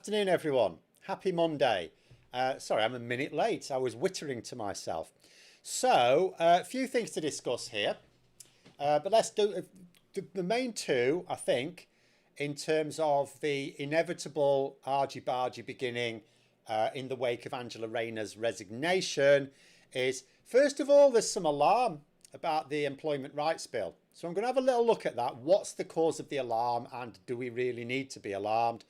Afternoon, everyone. Happy Monday. Sorry, I'm a minute late. I was wittering to myself. So, a few things to discuss here, but let's do the main two, I think, in terms of the inevitable argy-bargy beginning in the wake of Angela Rayner's resignation is, first of all, there's some alarm about the Employment Rights Bill. So I'm going to have a little look at that. What's the cause of the alarm, and do we really need to be alarmed?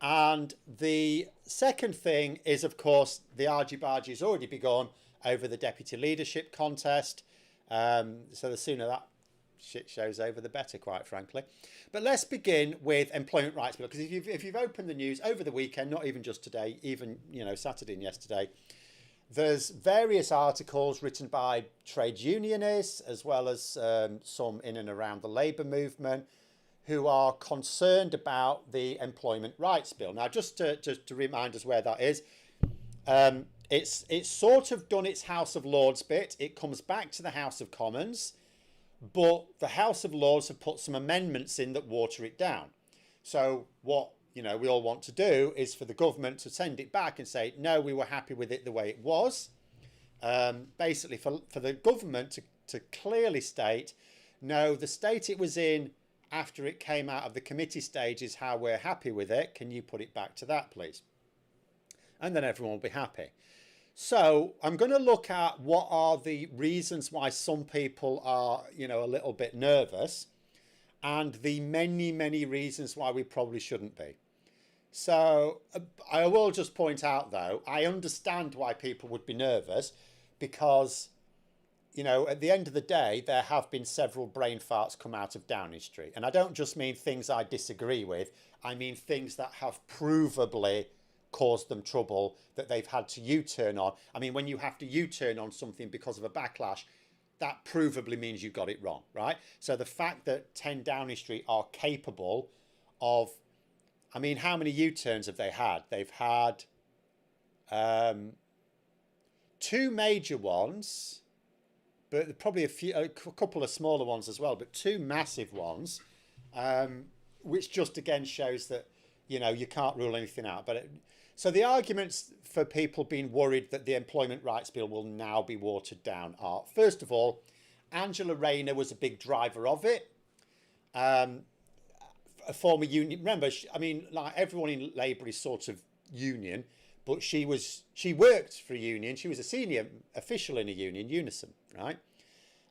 And the second thing is, of course, the argy-bargy has already begun over the deputy leadership contest. So the sooner that shit show's over, the better, quite frankly. But let's begin with Employment Rights Bill, because if you've opened the news over the weekend, not even just today, even Saturday and yesterday, there's various articles written by trade unionists as well as some in and around the labour movement, who are concerned about the Employment Rights Bill. Now, just to remind us where that is, it's sort of done its House of Lords bit. It comes back to the House of Commons, but the House of Lords have put some amendments in that water it down. So what we all want to do is for the government to send it back and say, no, we were happy with it the way it was. Basically, for the government to clearly state, no, the state it was in after it came out of the committee stage is how we're happy with it. Can you put it back to that, please? And then everyone will be happy. So I'm going to look at what are the reasons why some people are, a little bit nervous, and the many, many reasons why we probably shouldn't be. So I will just point out, though, I understand why people would be nervous because, at the end of the day, there have been several brain farts come out of Downing Street. And I don't just mean things I disagree with. I mean things that have provably caused them trouble that they've had to U-turn on. I mean, when you have to U-turn on something because of a backlash, that provably means you got it wrong, right? So the fact that 10 Downing Street are capable of, I mean, how many U-turns have they had? They've had two major ones, but probably a couple of smaller ones as well, but two massive ones, which just again shows that, you can't rule anything out. So the arguments for people being worried that the Employment Rights Bill will now be watered down are, first of all, Angela Rayner was a big driver of it. A former union, remember, like everyone in Labour is sort of union, but she worked for a union. She was a senior official in a union, Unison, right?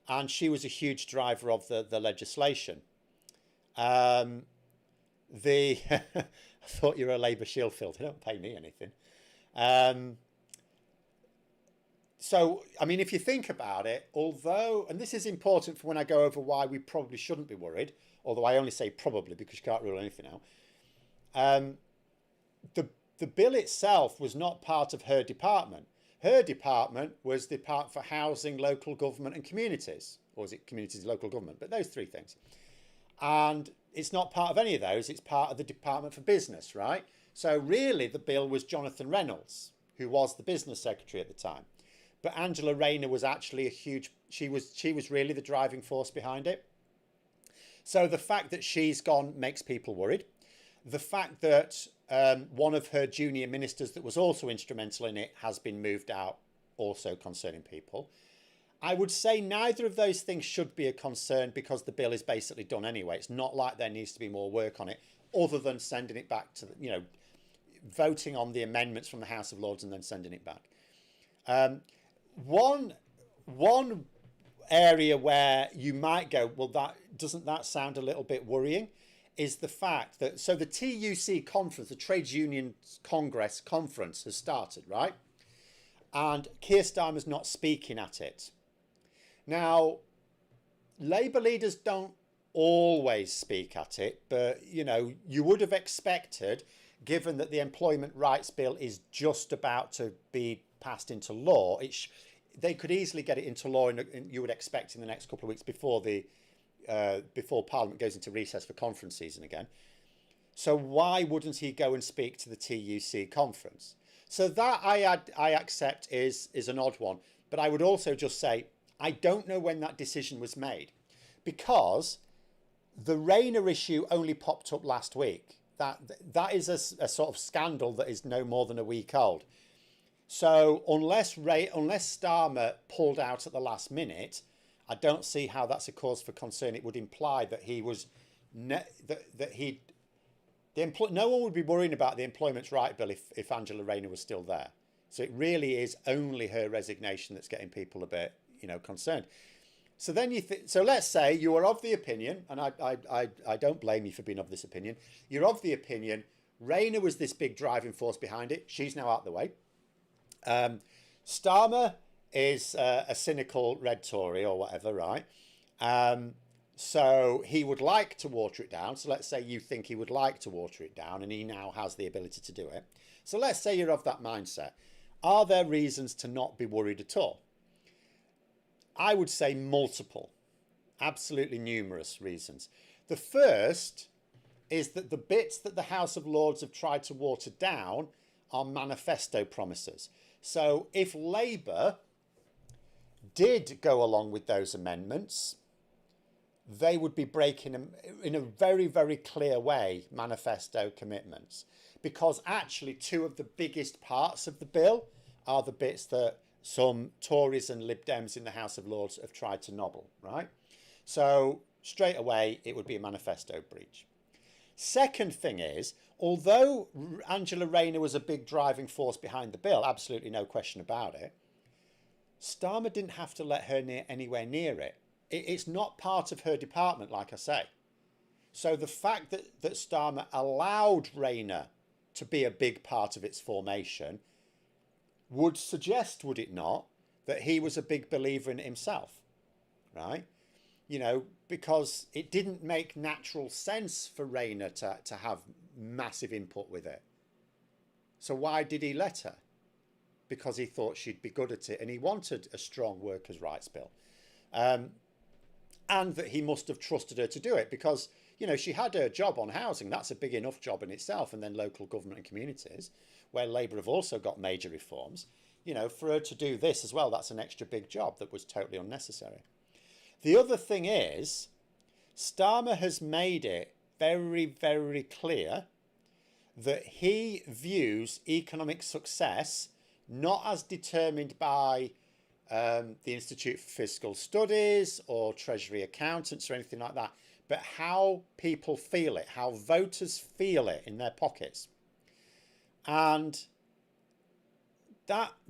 And she was a huge driver of the legislation. I thought you were a Labour shield filter. They don't pay me anything. So, if you think about it, although, and this is important for when I go over why we probably shouldn't be worried, although I only say probably because you can't rule anything out. The bill itself was not part of her department. Her department was the Department for Housing, Local Government and Communities. Or was it Communities and Local Government? But those three things. And it's not part of any of those. It's part of the Department for Business, right? So really the bill was Jonathan Reynolds, who was the business secretary at the time. But Angela Rayner was actually she was really the driving force behind it. So the fact that she's gone makes people worried. The fact that one of her junior ministers that was also instrumental in it has been moved out, also concerning people. I would say neither of those things should be a concern because the bill is basically done anyway. It's not like there needs to be more work on it other than sending it back to, voting on the amendments from the House of Lords and then sending it back. One area where you might go, well, doesn't that sound a little bit worrying, is the fact that, so the TUC conference, the Trades Union Congress conference has started, right? And Keir Starmer's not speaking at it. Now, Labour leaders don't always speak at it, but, you would have expected, given that the Employment Rights Bill is just about to be passed into law, they could easily get it into law, and you would expect in the next couple of weeks before Parliament goes into recess for conference season again. So why wouldn't he go and speak to the TUC conference? So that I accept is an odd one. But I would also just say, I don't know when that decision was made, because the Rayner issue only popped up last week. that is a sort of scandal that is no more than a week old. So unless Starmer pulled out at the last minute, I don't see how that's a cause for concern. It would imply that he was no one would be worrying about the Employment Right Bill if Angela Rayner was still there. So it really is only her resignation that's getting people a bit, concerned. So then so let's say you are of the opinion, and I don't blame you for being of this opinion. You're of the opinion Rayner was this big driving force behind it. She's now out the way. Starmer is a cynical red Tory or whatever, right? So he would like to water it down. So let's say you think he would like to water it down and he now has the ability to do it. So let's say you're of that mindset. Are there reasons to not be worried at all? I would say multiple, absolutely numerous reasons. The first is that the bits that the House of Lords have tried to water down are manifesto promises. So if Labour did go along with those amendments, they would be breaking, in a very, very clear way, manifesto commitments. Because actually two of the biggest parts of the bill are the bits that some Tories and Lib Dems in the House of Lords have tried to nobble, right? So straight away, it would be a manifesto breach. Second thing is, although Angela Rayner was a big driving force behind the bill, absolutely no question about it, Starmer didn't have to let her anywhere near it. It's not part of her department, like I say. So the fact that Starmer allowed Rayner to be a big part of its formation would suggest, would it not, that he was a big believer in it himself, right? Because it didn't make natural sense for Rayner to have massive input with it. So why did he let her? Because he thought she'd be good at it and he wanted a strong workers' rights bill. And that he must have trusted her to do it because, she had her job on housing. That's a big enough job in itself. And then local government and communities, where Labour have also got major reforms. For her to do this as well, that's an extra big job that was totally unnecessary. The other thing is, Starmer has made it very, very clear that he views economic success not as determined by the Institute for Fiscal Studies or Treasury accountants or anything like that, but how people feel it, how voters feel it in their pockets. And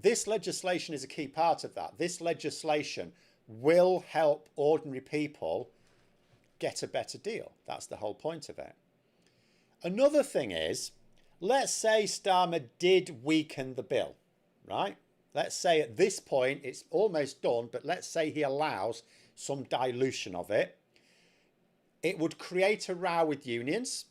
this legislation is a key part of that. This legislation will help ordinary people get a better deal. That's the whole point of it. Another thing is, let's say Starmer did weaken the bill, right? Let's say at this point it's almost done, but let's say he allows some dilution of it. It would create a row with unions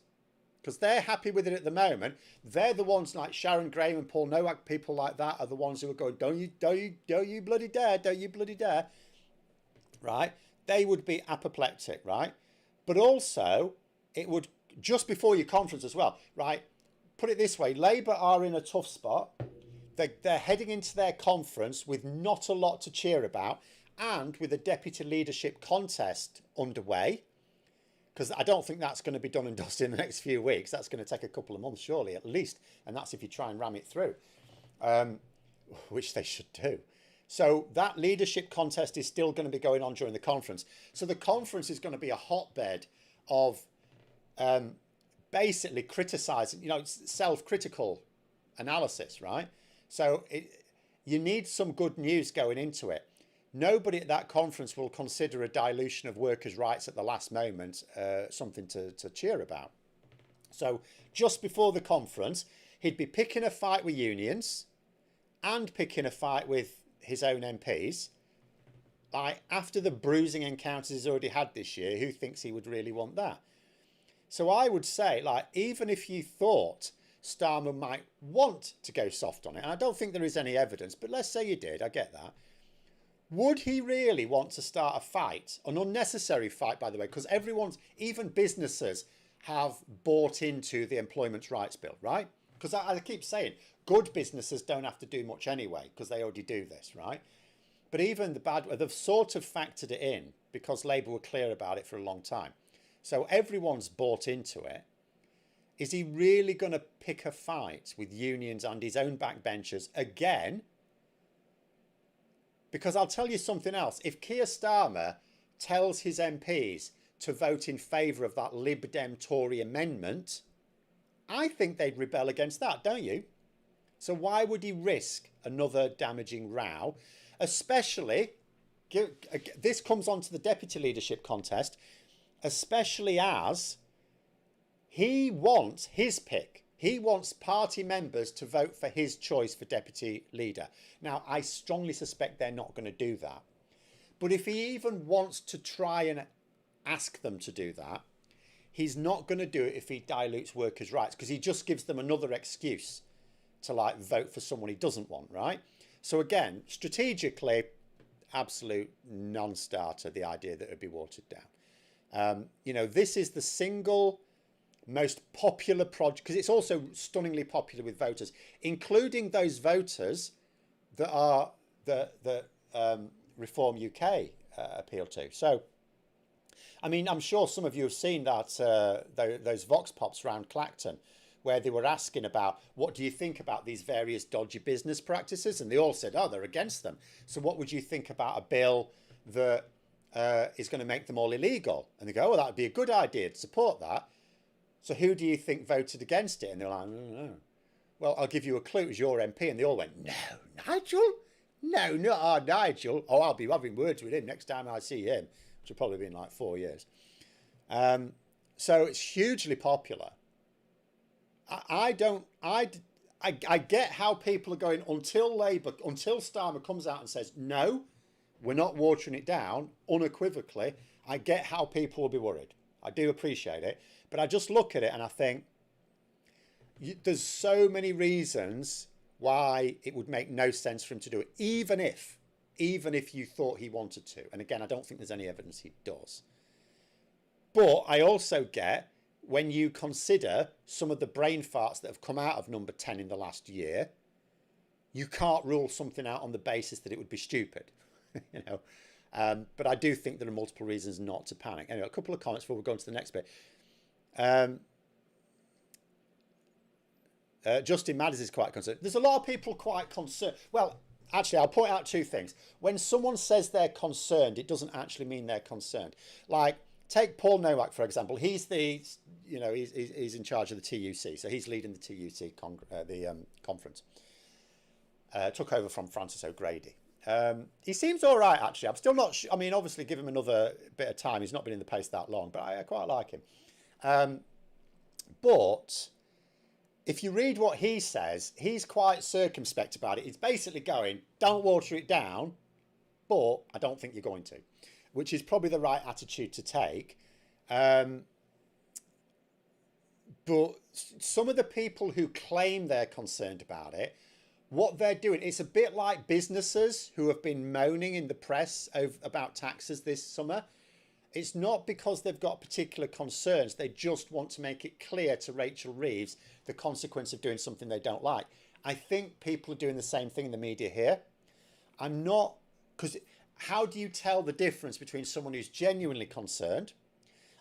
because they're happy with it at the moment. They're the ones like Sharon Graham and Paul Nowak, people like that are the ones who are going, don't you bloody dare, don't you bloody dare, right? They would be apoplectic, right? But also it would, just before your conference as well, right? Put it this way, Labour are in a tough spot. They're heading into their conference with not a lot to cheer about and with a deputy leadership contest underway, because I don't think that's going to be done and dusted in the next few weeks. That's going to take a couple of months, surely, at least. And that's if you try and ram it through, which they should do. So that leadership contest is still going to be going on during the conference. So the conference is going to be a hotbed of basically criticising, self-critical analysis, right? So you need some good news going into it. Nobody at that conference will consider a dilution of workers' rights at the last moment something to cheer about. So just before the conference, he'd be picking a fight with unions and picking a fight with his own MPs. After the bruising encounters he's already had this year, who thinks he would really want that? So I would say, even if you thought Starmer might want to go soft on it, and I don't think there is any evidence, but let's say you did, I get that. Would he really want to start a fight, an unnecessary fight, by the way, because even businesses have bought into the Employment Rights Bill, right? Because I keep saying, good businesses don't have to do much anyway, because they already do this, right? But even the bad, they've sort of factored it in, because Labour were clear about it for a long time. So everyone's bought into it. Is he really going to pick a fight with unions and his own backbenchers again? Because I'll tell you something else. If Keir Starmer tells his MPs to vote in favour of that Lib Dem Tory amendment, I think they'd rebel against that, don't you? So why would he risk another damaging row? Especially, this comes on to the deputy leadership contest, especially as he wants his pick. He wants party members to vote for his choice for deputy leader. Now, I strongly suspect they're not going to do that. But if he even wants to try and ask them to do that, he's not going to do it if he dilutes workers' rights, because he just gives them another excuse to like vote for someone he doesn't want, right? So again, strategically, absolute non-starter, the idea that it would be watered down. This is the single most popular project, because it's also stunningly popular with voters, including those voters that are the Reform UK appeal to. So, I mean, I'm sure some of you have seen that those vox pops around Clacton, where they were asking about, what do you think about these various dodgy business practices? And they all said, oh, they're against them. So what would you think about a bill that is going to make them all illegal? And they go, oh, that would be a good idea to support that. So who do you think voted against it? And they're like, no. Well, I'll give you a clue. It was your MP. And they all went, no, Nigel? No, not our Nigel. Oh, I'll be having words with him next time I see him, which will probably be in like 4 years. So it's hugely popular. I get how people are going until Starmer comes out and says, no, we're not watering it down unequivocally. I get how people will be worried. I do appreciate it. But I just look at it and I think there's so many reasons why it would make no sense for him to do it, even if you thought he wanted to. And again, I don't think there's any evidence he does. But I also get, when you consider some of the brain farts that have come out of number 10 in the last year, you can't rule something out on the basis that it would be stupid, But I do think there are multiple reasons not to panic. Anyway, a couple of comments before we go on to the next bit. Justin Madders is quite concerned. There's a lot of people quite concerned. Well, actually, I'll point out two things. When someone says they're concerned, it doesn't actually mean they're concerned. Like, take Paul Nowak, for example. He's he's in charge of the TUC, so he's leading the TUC conference. Took over from Francis O'Grady. He seems all right, actually. I'm still not. I mean, obviously, give him another bit of time. He's not been in the post that long, but I quite like him. But if you read what he says, he's quite circumspect about it. He's basically going, don't water it down, but I don't think you're going to, which is probably the right attitude to take. But some of the people who claim they're concerned about it, what they're doing, it's a bit like businesses who have been moaning in the press about taxes this summer. It's not because they've got particular concerns. They just want to make it clear to Rachel Reeves the consequence of doing something they don't like. I think people are doing the same thing in the media here. Because how do you tell the difference between someone who's genuinely concerned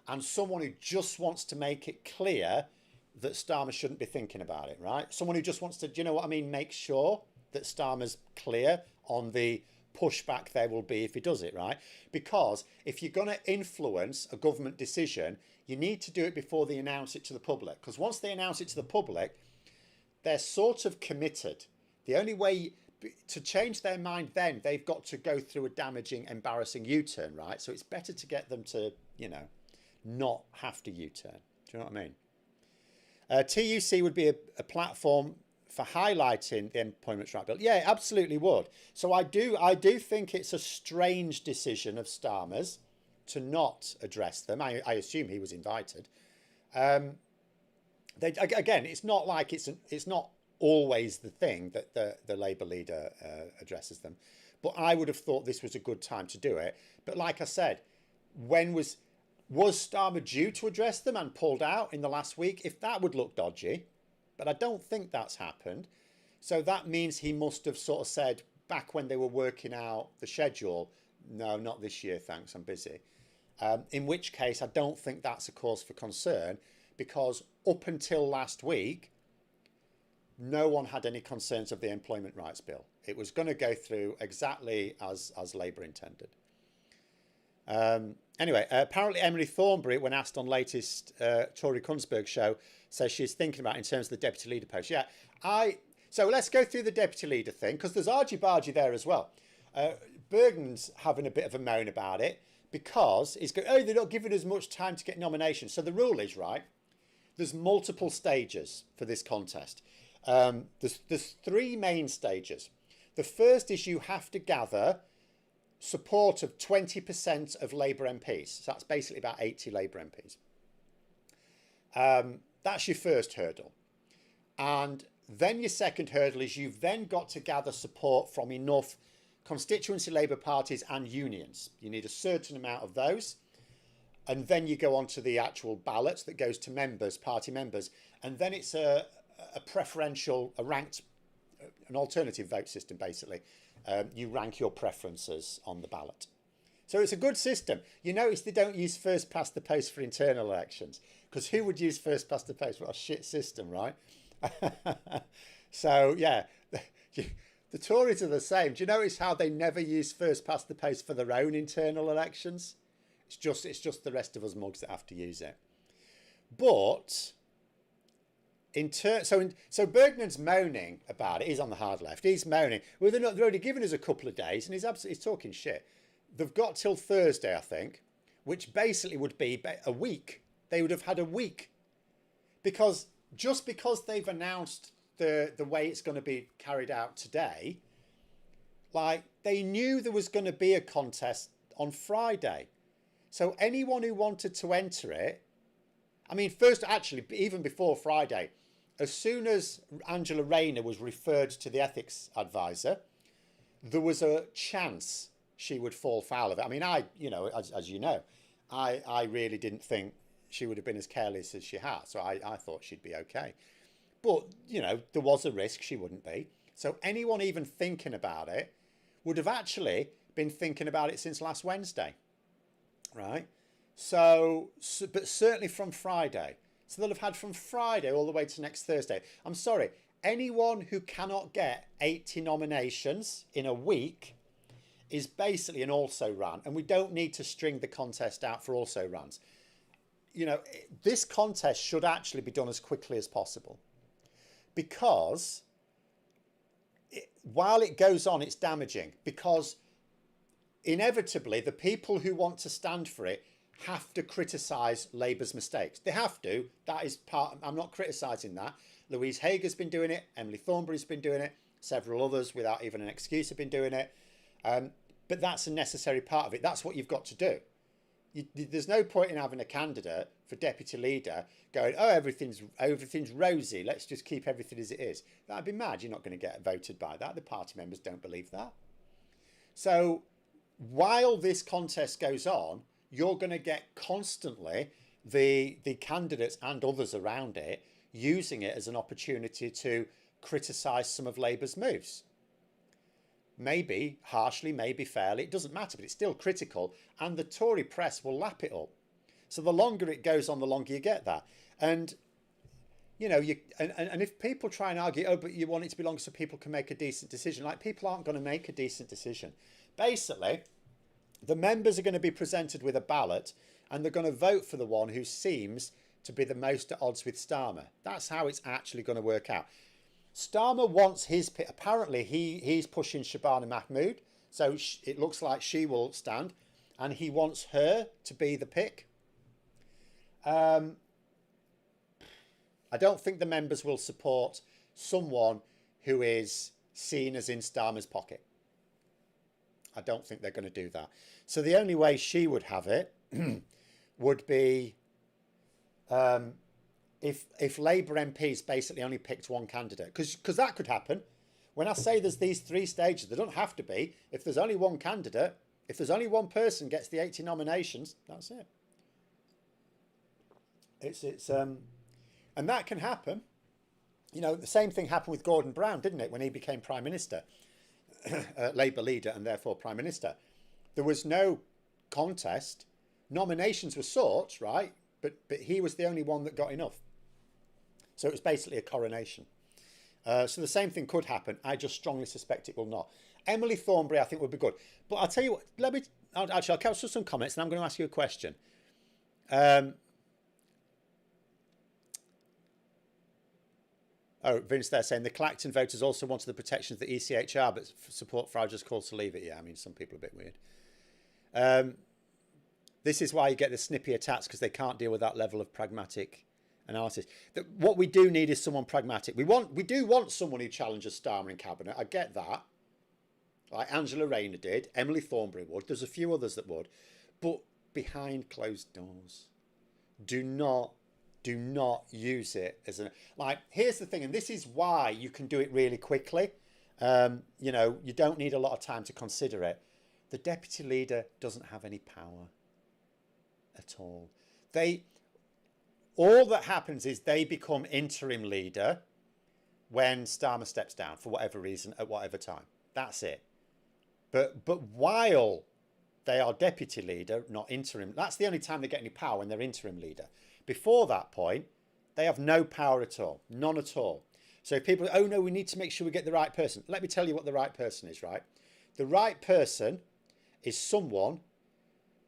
and someone who just wants to make it clear that Starmer shouldn't be thinking about it, right? Someone who just wants to, do you know what I mean, make sure that Starmer's clear on the pushback there will be if he does it, right? Because if you're going to influence a government decision, you need to do it before they announce it to the public. Because once they announce it to the public, they're sort of committed. The only way to change their mind then, they've got to go through a damaging, embarrassing U-turn, right? So it's better to get them to, not have to U-turn. Do you know what I mean? TUC would be a platform for highlighting the Employment Right Bill. Yeah, it absolutely would. So I do think it's a strange decision of Starmer's to not address them. I assume he was invited. Again, it's not like it's not always the thing that the Labour leader addresses them. But I would have thought this was a good time to do it. But like I said, was Starmer due to address them and pulled out in the last week? If that would look dodgy. But I don't think that's happened. So that means he must have sort of said back when they were working out the schedule, no, not this year, thanks, I'm busy. In which case, I don't think that's a cause for concern. because up until last week, no one had any concerns of the Employment Rights Bill. It was going to go through exactly as Labour intended. Anyway, apparently Emily Thornberry, when asked on latest Tory Kunzberg show, says she's thinking about in terms of the deputy leader post. Yeah, so let's go through the deputy leader thing, because there's argy bargy there as well. Bergen's having a bit of a moan about it because he's going, oh, they're not giving us much time to get nominations. So the rule is, right, there's multiple stages for this contest. There's three main stages. The first is you have to gather support of 20% of Labour MPs. So that's basically about 80 Labour MPs. That's your first hurdle. And then your second hurdle is you've then got to gather support from enough constituency Labour parties and unions. You need a certain amount of those. And then you go on to the actual ballot that goes to members, party members. And then it's a preferential, a ranked, an alternative vote system, basically. You rank your preferences on the ballot. So it's a good system. You notice they don't use first past the post for internal elections, because who would use first past the post? What a shit system, right? So, yeah, the Tories are the same. Do you notice how they never use first past the post for their own internal elections? It's just the rest of us mugs that have to use it. But so Bergman's moaning about it. He's on the hard left. He's moaning. Well, they're already given us a couple of days, and he's talking shit. They've got till Thursday, I think, which basically would be a week. They would have had a week, because just because they've announced the way it's going to be carried out today, like, they knew there was going to be a contest on Friday. So anyone who wanted to enter it, I mean, first, actually, even before Friday, as soon as Angela Rayner was referred to the ethics advisor, there was a chance she would fall foul of it. I mean, as you know, I really didn't think she would have been as careless as she has. So I thought she'd be okay. But, there was a risk she wouldn't be. So anyone even thinking about it would have actually been thinking about it since last Wednesday, right? So but certainly from Friday. So they'll have had from Friday all the way to next Thursday. I'm sorry, anyone who cannot get 80 nominations in a week is basically an also-ran, and we don't need to string the contest out for also-rans. This contest should actually be done as quickly as possible, because while it goes on, it's damaging, because inevitably the people who want to stand for it have to criticise Labour's mistakes. They have to. That is part. I'm not criticising that. Louise Hager's been doing it. Emily Thornberry's been doing it. Several others, without even an excuse, have been doing it. But that's a necessary part of it. That's what you've got to do. There's no point in having a candidate for deputy leader going, oh, everything's rosy, let's just keep everything as it is. That'd be mad. You're not going to get voted by that. The party members don't believe that. So while this contest goes on, you're going to get constantly the candidates and others around it using it as an opportunity to criticise some of Labour's moves. Maybe harshly, maybe fairly, it doesn't matter, but it's still critical, and the Tory press will lap it up. So the longer it goes on, the longer you get that. And and if people try and argue, oh, but you want it to be long so people can make a decent decision, like, people aren't going to make a decent decision. Basically, the members are going to be presented with a ballot, and they're going to vote for the one who seems to be the most at odds with Starmer. That's how it's actually going to work out. Starmer wants his pick. Apparently, he's pushing Shabana Mahmood, so it looks like she will stand, and he wants her to be the pick. I don't think the members will support someone who is seen as in Starmer's pocket. I don't think they're going to do that. So the only way she would have it would be if Labour MPs basically only picked one candidate. Because that could happen. When I say there's these three stages, they don't have to be. If there's only one candidate, if there's only one person gets the 80 nominations, that's it. And that can happen. The same thing happened with Gordon Brown, didn't it, when he became Prime Minister? Labour leader and therefore Prime Minister. There was no contest. Nominations were sought, right? but he was the only one that got enough. So it was basically a coronation. So the same thing could happen. I just strongly suspect it will not. Emily Thornberry, I think, would be good. But I'll tell you what, I'll capture some comments and I'm going to ask you a question. Vince there saying the Clacton voters also wanted the protections of the ECHR, but support Farage just called to leave it. Yeah, I mean, some people are a bit weird. This is why you get the snippy attacks, because they can't deal with that level of pragmatic analysis. What we do need is someone pragmatic. We do want someone who challenges Starmer in cabinet. I get that. Like Angela Rayner did, Emily Thornberry would. There's a few others that would, but behind closed doors. Do not use it as here's the thing, and this is why you can do it really quickly. You know, you don't need a lot of time to consider it. The deputy leader doesn't have any power at all. All that happens is they become interim leader when Starmer steps down for whatever reason at whatever time. That's it. But while they are deputy leader, not interim, that's the only time they get any power, when they're interim leader. Before that point, they have no power at all. None at all. So if people, oh no, we need to make sure we get the right person. Let me tell you what the right person is, right? The right person is someone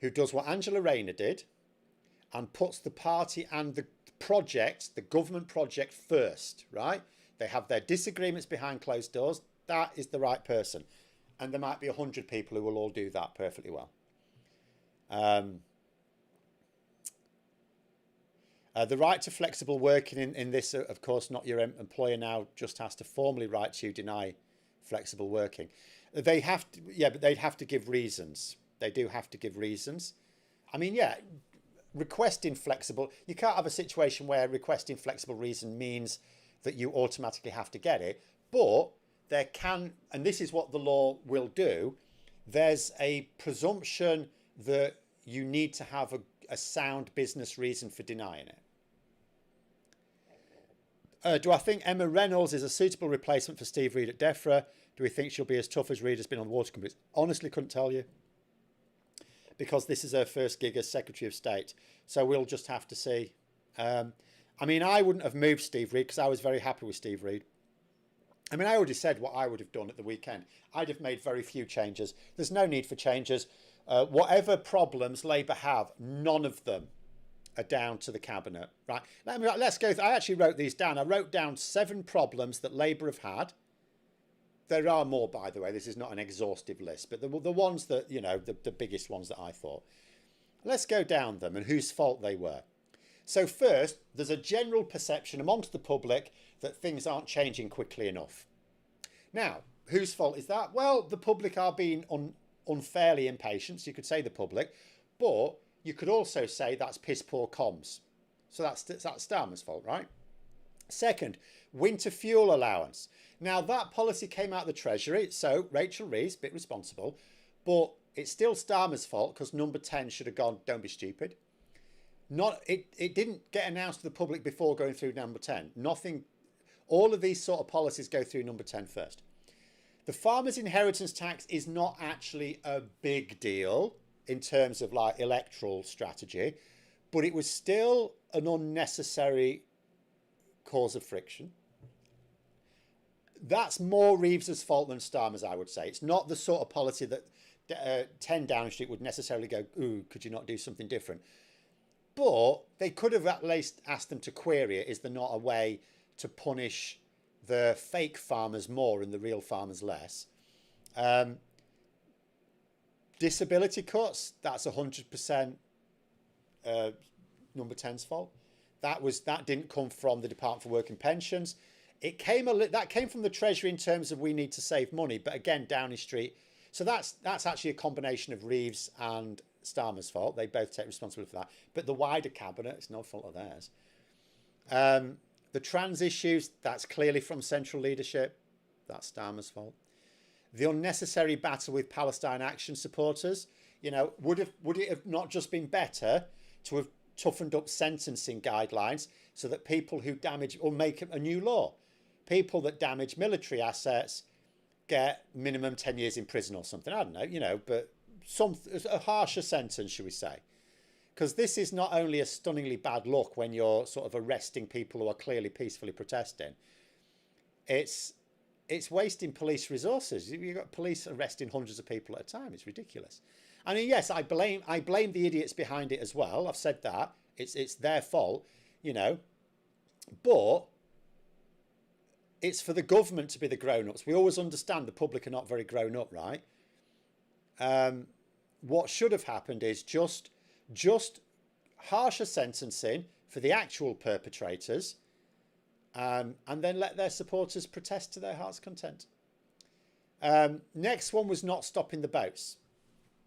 who does what Angela Rayner did and puts the party and the project, the government project first, right? They have their disagreements behind closed doors. That is the right person. And there might be 100 people who will all do that perfectly well. The right to flexible working in this, of course, not your employer now just has to formally write to you, deny flexible working. They have to, yeah, but they'd have to give reasons. They do have to give reasons. I mean, yeah, requesting flexible, you can't have a situation where requesting flexible reason means that you automatically have to get it, but there can, and this is what the law will do, there's a presumption that you need to have a sound business reason for denying it. Do I think Emma Reynolds is a suitable replacement for Steve Reid at DEFRA? Do we think she'll be as tough as Reid has been on water companies? Honestly, couldn't tell you, because this is her first gig as Secretary of State. So we'll just have to see. I mean, I wouldn't have moved Steve Reid because I was very happy with Steve Reid. I mean, I already said what I would have done at the weekend. I'd have made very few changes. There's no need for changes. Whatever problems Labour have, none of them are down to the cabinet. Right? Let's go. I actually wrote these down. I wrote down 7 problems that Labour have had. There are more, by the way. This is not an exhaustive list, but the ones that, you know, the biggest ones that I thought. Let's go down them and whose fault they were. So first, there's a general perception amongst the public that things aren't changing quickly enough. Now, whose fault is that? Well, the public are being unfairly impatient. So you could say the public, but you could also say that's piss poor comms. So that's Starmer's fault, right? Second, winter fuel allowance. Now, that policy came out of the Treasury, so Rachel Reeves, a bit responsible, but it's still Starmer's fault because number 10 should have gone, don't be stupid. It didn't get announced to the public before going through number 10. Nothing, all of these sort of policies go through number 10 first. The farmers' inheritance tax is not actually a big deal in terms of like electoral strategy, but it was still an unnecessary cause of friction. That's more Reeves's fault than Starmer's, I would say. It's not the sort of policy that 10 Downing Street would necessarily go, ooh, could you not do something different? But they could have at least asked them to query it. Is there not a way to punish the fake farmers more and the real farmers less? Disability cuts, that's 100% number 10's fault. That didn't come from the Department for Work and Pensions. That came from the Treasury in terms of we need to save money. But again, Downing Street. So that's actually a combination of Reeves and Starmer's fault. They both take responsibility for that. But the wider cabinet, it's no fault of theirs. The trans issues, that's clearly from central leadership. That's Starmer's fault. The unnecessary battle with Palestine Action supporters, you know, would it have not just been better to have toughened up sentencing guidelines so that people who damage, or make a new law, people that damage military assets get minimum 10 years in prison or something? I don't know, you know, but a harsher sentence, should we say? Because this is not only a stunningly bad look when you're sort of arresting people who are clearly peacefully protesting, it's wasting police resources. You've got police arresting hundreds of people at a time. It's ridiculous. I mean, yes, I blame the idiots behind it as well. I've said that. It's their fault, you know. But it's for the government to be the grown-ups. We always understand the public are not very grown up, right? What should have happened is just harsher sentencing for the actual perpetrators, and then let their supporters protest to their heart's content. Next one was not stopping the boats.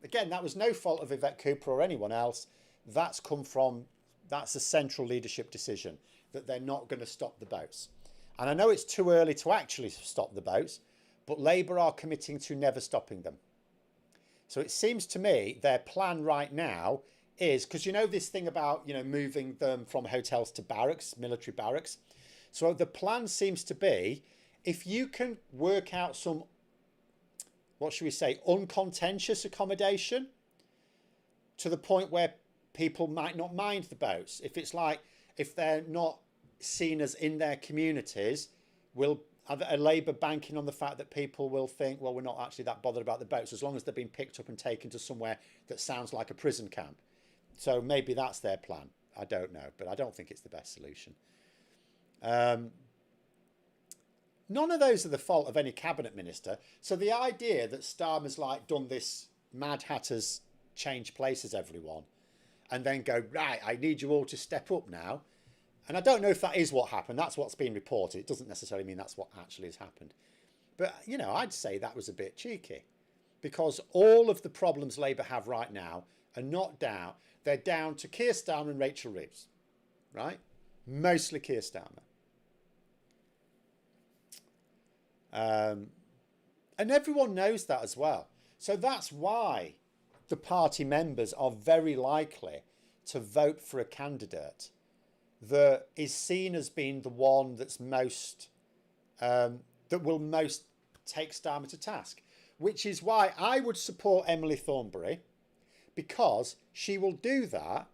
Again, that was no fault of Yvette Cooper or anyone else. That's a central leadership decision that they're not going to stop the boats. And I know it's too early to actually stop the boats, but Labour are committing to never stopping them. So it seems to me their plan right now is, because you know this thing about, you know, moving them from hotels to barracks, military barracks. So the plan seems to be, if you can work out some, what should we say, uncontentious accommodation to the point where people might not mind the boats. If it's like, if they're not seen as in their communities, are Labour banking on the fact that people will think, well, we're not actually that bothered about the boats as long as they're being picked up and taken to somewhere that sounds like a prison camp. So maybe that's their plan. I don't know, but I don't think it's the best solution. None of those are the fault of any cabinet minister. So the idea that Starmer's like done this Mad Hatter's change places everyone and then go, right, I need you all to step up now. And I don't know if that is what happened. That's what's been reported. It doesn't necessarily mean that's what actually has happened. But, you know, I'd say that was a bit cheeky, because all of the problems Labour have right now are not down. They're down to Keir Starmer and Rachel Reeves, right? Mostly Keir Starmer. And everyone knows that as well. So that's why the party members are very likely to vote for a candidate that is seen as being the one that's most, that will most take Starmer to task. Which is why I would support Emily Thornberry, because she will do that.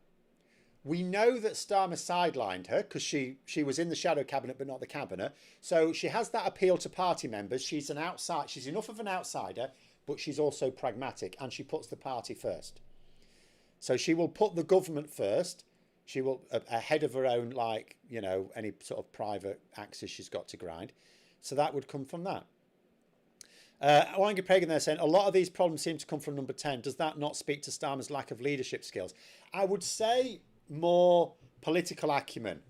We know that Starmer sidelined her because she was in the shadow cabinet but not the cabinet. So she has that appeal to party members. She's an outside. She's enough of an outsider, but she's also pragmatic, and she puts the party first. So she will put the government first. She will, ahead of her own, like, you know, any sort of private axes she's got to grind. So that would come from that. Orange Pagan there saying, a lot of these problems seem to come from number 10. Does that not speak to Starmer's lack of leadership skills? I would say more political acumen,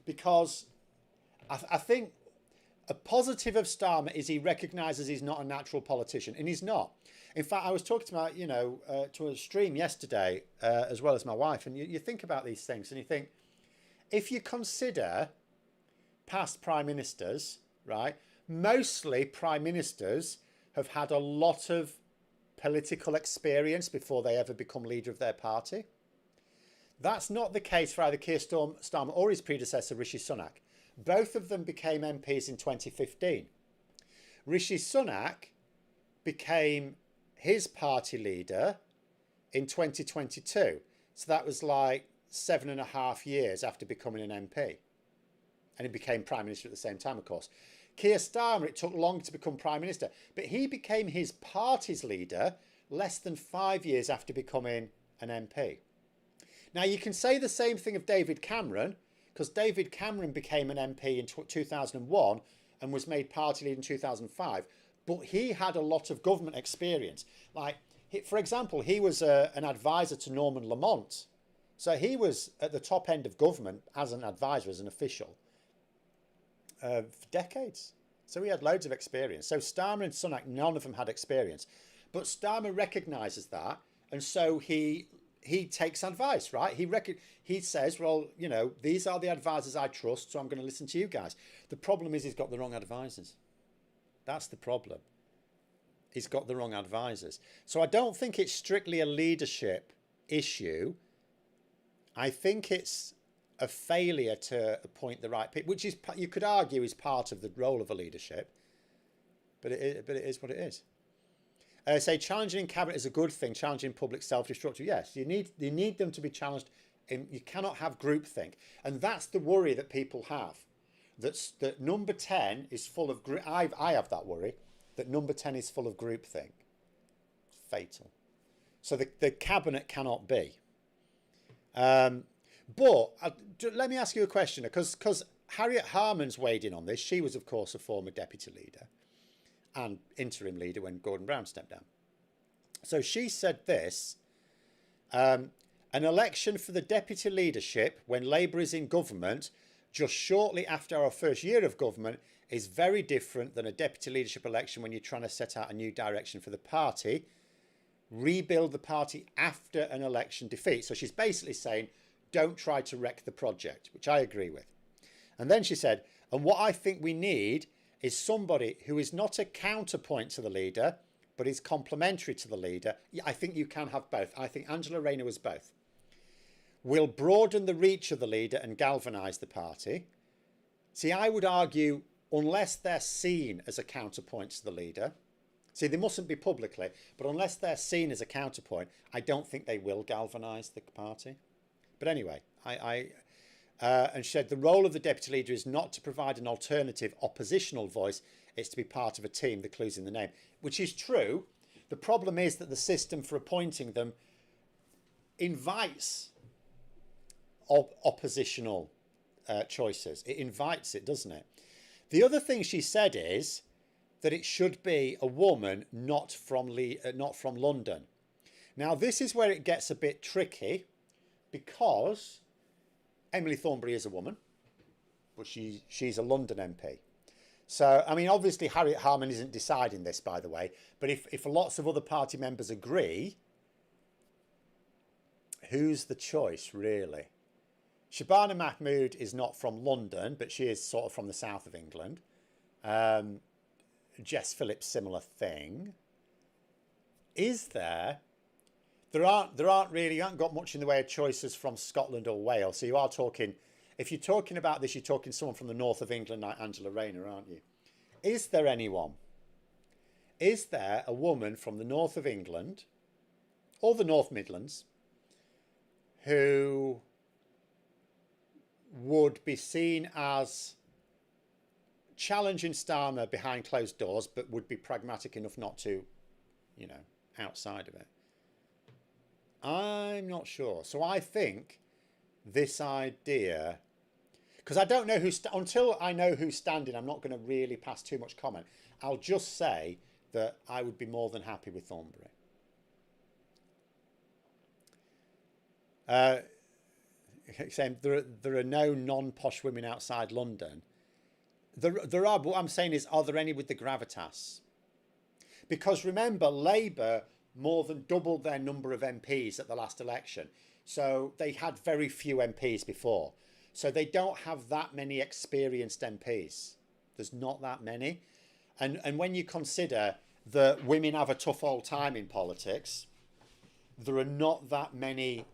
because I think a positive of Starmer is he recognises he's not a natural politician, and he's not. In fact, I was talking about, you know, to a stream yesterday, as well as my wife, and you think about these things and you think, if you consider past prime ministers, right, mostly prime ministers have had a lot of political experience before they ever become leader of their party. That's not the case for either Keir Starmer or his predecessor, Rishi Sunak. Both of them became MPs in 2015. Rishi Sunak became his party leader in 2022. So that was like 7.5 years after becoming an MP. And he became Prime Minister at the same time, of course. Keir Starmer, it took long to become Prime Minister, but he became his party's leader less than 5 years after becoming an MP. Now, you can say the same thing of David Cameron, because David Cameron became an MP in 2001 and was made party leader in 2005. But he had a lot of government experience. Like, for example, he was an advisor to Norman Lamont. So he was at the top end of government as an advisor, as an official, for decades. So he had loads of experience. So Starmer and Sunak, none of them had experience. But Starmer recognises that, and so he takes advice, right? He says, well, you know, these are the advisors I trust, so I'm going to listen to you guys. The problem is he's got the wrong advisors. That's the problem. He's got the wrong advisors. So I don't think it's strictly a leadership issue. I think it's a failure to appoint the right people, which is, you could argue, is part of the role of a leadership. But it is what it is. Say challenging in cabinet is a good thing. Challenging public self-destructive. Yes, you need them to be challenged. You cannot have groupthink, and that's the worry that people have. That number 10 is full of I have that worry that number 10 is full of groupthink. Fatal. So the cabinet cannot be. But let me ask you a question, because Harriet Harman's weighed in on this. She was, of course, a former deputy leader and interim leader when Gordon Brown stepped down. So she said this, an election for the deputy leadership when Labour is in government just shortly after our first year of government is very different than a deputy leadership election when you're trying to set out a new direction for the party, rebuild the party after an election defeat. So she's basically saying, don't try to wreck the project, which I agree with. And then she said, and what I think we need is somebody who is not a counterpoint to the leader, but is complementary to the leader. Yeah, I think you can have both. I think Angela Rayner was both. Will broaden the reach of the leader and galvanise the party. See, I would argue, unless they're seen as a counterpoint to the leader, see, they mustn't be publicly, but unless they're seen as a counterpoint, I don't think they will galvanise the party. But anyway, and she said the role of the deputy leader is not to provide an alternative oppositional voice, it's to be part of a team, the clue's in the name, which is true. The problem is that the system for appointing them invites oppositional choices. It invites it, doesn't it? The other thing she said is that it should be a woman not from London. Now, this is where it gets a bit tricky, because Emily Thornberry is a woman, but she's a London MP. So, I mean, obviously Harriet Harman isn't deciding this, by the way, but if lots of other party members agree, who's the choice, really? Shabana Mahmood is not from London, but she is sort of from the south of England. Jess Phillips, similar thing. Is there? There aren't really, you haven't got much in the way of choices from Scotland or Wales. So you are talking, if you're talking about this, you're talking someone from the north of England like Angela Rayner, aren't you? Is there anyone? Is there a woman from the north of England or the North Midlands who would be seen as challenging Starmer behind closed doors, but would be pragmatic enough not to, outside of it? I'm not sure. So I think this idea, because I don't know until I know who's standing, I'm not going to really pass too much comment. I'll just say that I would be more than happy with Thornberry. Saying there are no non-posh women outside London. There are, but what I'm saying is, are there any with the gravitas? Because remember, Labour more than doubled their number of MPs at the last election. So they had very few MPs before. So they don't have that many experienced MPs. There's not that many. And when you consider that women have a tough old time in politics, there are not that many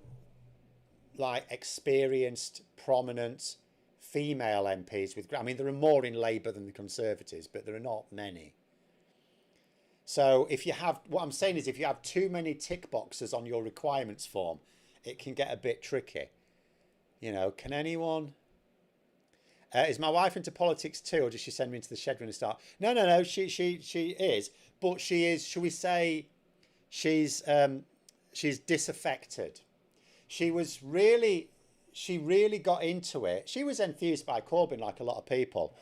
experienced, prominent female MPs with, I mean, there are more in Labour than the Conservatives, but there are not many. So if you have, what I'm saying is, if you have too many tick boxes on your requirements form, it can get a bit tricky. Can anyone? Is my wife into politics too, or does she send me into the shed when I start? No. She is, but she is. Shall we say, she's disaffected. She really got into it. She was enthused by Corbyn, like a lot of people,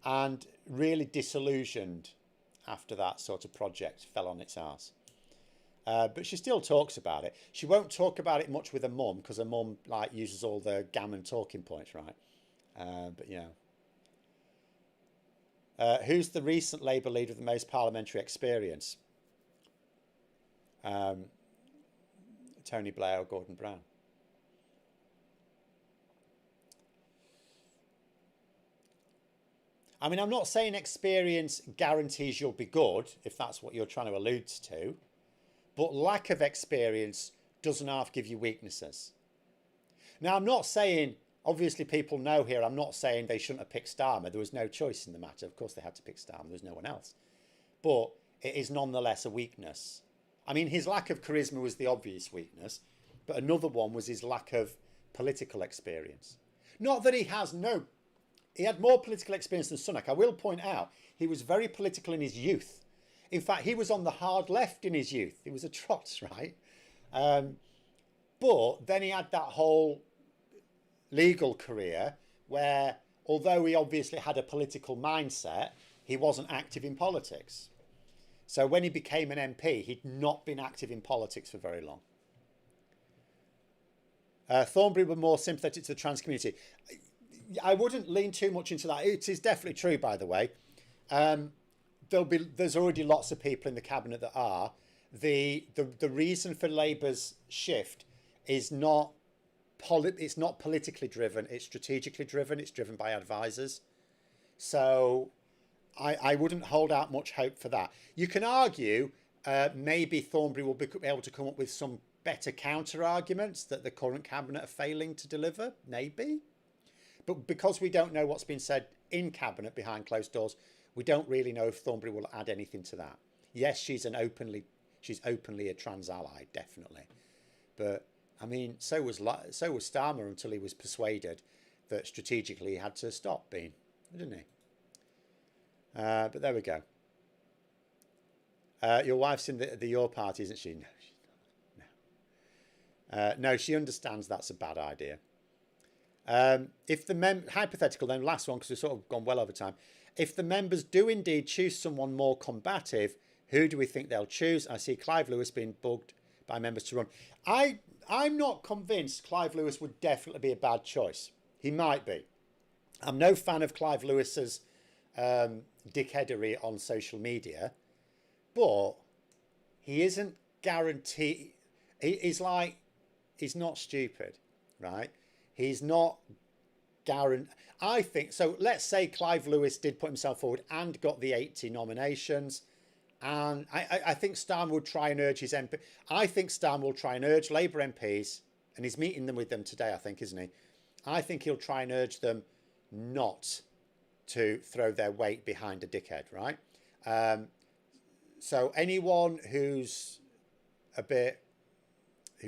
and really disillusioned after that sort of project fell on its arse. But she still talks about it. She won't talk about it much with her mum, because her mum uses all the gammon talking points, right? But yeah. Who's the recent Labour leader with the most parliamentary experience? Tony Blair or Gordon Brown? I mean, I'm not saying experience guarantees you'll be good, if that's what you're trying to allude to, but lack of experience doesn't half give you weaknesses. Now, I'm not saying, obviously people know here, I'm not saying they shouldn't have picked Starmer. There was no choice in the matter. Of course they had to pick Starmer. There's no one else. But it is nonetheless a weakness. I mean, his lack of charisma was the obvious weakness, but another one was his lack of political experience. Not that he has no, he had more political experience than Sunak. I will point out, he was very political in his youth. In fact, he was on the hard left in his youth. He was a trot, right? But then he had that whole legal career where, although he obviously had a political mindset, he wasn't active in politics. So when he became an MP, he'd not been active in politics for very long. Thornbury were more sympathetic to the trans community. I wouldn't lean too much into that. It is definitely true, by the way. There's already lots of people in the cabinet that are. The reason for Labour's shift is not it's not politically driven. It's strategically driven. It's driven by advisors. So I wouldn't hold out much hope for that. You can argue maybe Thornbury will be able to come up with some better counter arguments that the current cabinet are failing to deliver. Maybe. But because we don't know what's been said in cabinet behind closed doors, we don't really know if Thornbury will add anything to that. Yes, she's openly a trans ally, definitely. But I mean, so was Starmer until he was persuaded that strategically he had to stop being, didn't he? But there we go. Your wife's in the Your Party, isn't she? No, she's not. No, she understands that's a bad idea. If the hypothetical, then last one, because we've sort of gone well over time. If the members do indeed choose someone more combative, who do we think they'll choose? I see Clive Lewis being bugged by members to run. I'm not convinced Clive Lewis would definitely be a bad choice. He might be. I'm no fan of Clive Lewis's dickheadery on social media, but he isn't guaranteed. He's not stupid, right? He's not guaranteed. I think so. Let's say Clive Lewis did put himself forward and got the 80 nominations. And I think Starmer would try and urge his MP. I think Starmer will try and urge Labour MPs, and he's meeting them with them today, I think, isn't he? I think he'll try and urge them not to throw their weight behind a dickhead, right? So anyone who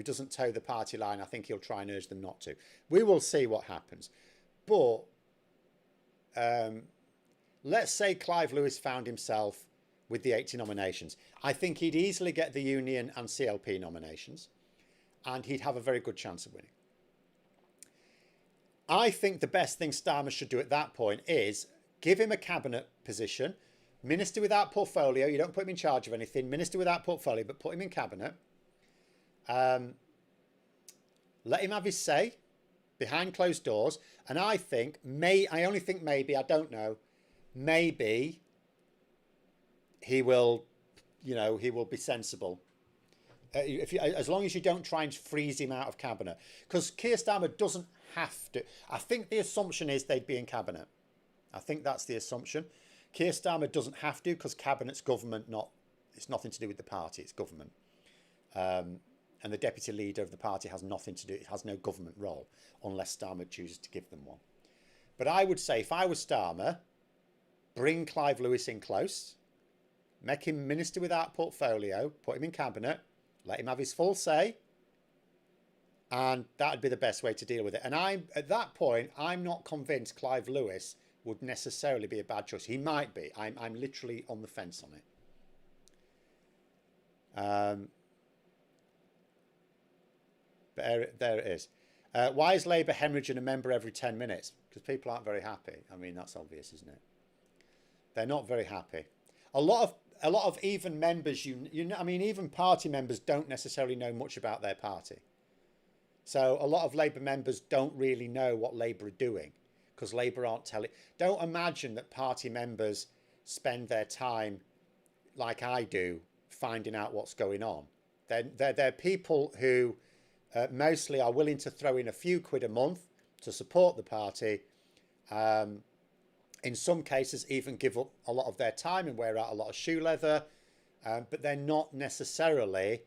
doesn't toe the party line, I think he'll try and urge them not to. We will see what happens. But let's say Clive Lewis found himself with the 80 nominations. I think he'd easily get the Union and CLP nominations, and he'd have a very good chance of winning. I think the best thing Starmer should do at that point is give him a cabinet position, minister without portfolio. You don't put him in charge of anything, minister without portfolio, but put him in cabinet. Let him have his say behind closed doors. And I only think maybe, I don't know, maybe he will be sensible. As long as you don't try and freeze him out of cabinet. Because Keir Starmer doesn't have to. I think the assumption is they'd be in cabinet. I think that's the assumption. Keir Starmer doesn't have to because cabinet's government, it's nothing to do with the party, it's government. And the deputy leader of the party has nothing to do, it has no government role unless Starmer chooses to give them one. But I would say if I was Starmer, bring Clive Lewis in close, make him minister without portfolio, put him in cabinet, let him have his full say, and that would be the best way to deal with it. And at that point, I'm not convinced Clive Lewis would necessarily be a bad choice. He might be. I'm literally on the fence on it. But there it is. Why is Labour hemorrhaging a member every 10 minutes? Because people aren't very happy. I mean, that's obvious, isn't it? They're not very happy. A lot of even members, even party members don't necessarily know much about their party. So a lot of Labour members don't really know what Labour are doing because Labour aren't telling. Don't imagine that party members spend their time like I do finding out what's going on. They're people who mostly are willing to throw in a few quid a month to support the party. In some cases, even give up a lot of their time and wear out a lot of shoe leather. But they're not necessarily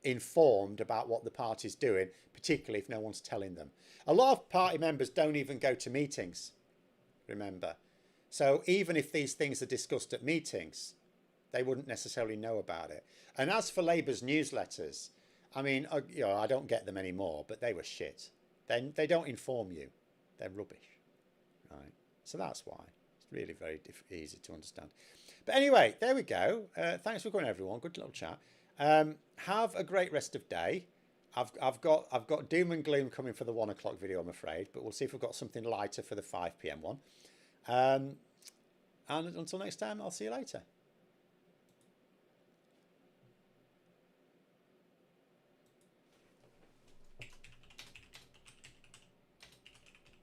informed about what the party's doing, particularly if no one's telling them. A lot of party members don't even go to meetings, remember. So even if these things are discussed at meetings, They wouldn't necessarily know about it. And as for Labour's newsletters, I mean, I don't get them anymore, but they were shit. They don't inform you. They're rubbish, right? So that's why. It's really very easy to understand. But anyway, there we go. Thanks for coming, everyone. Good little chat. Have a great rest of day. I've got doom and gloom coming for the 1 o'clock video, I'm afraid, but we'll see if we've got something lighter for the 5 p.m. one. And until next time, I'll see you later.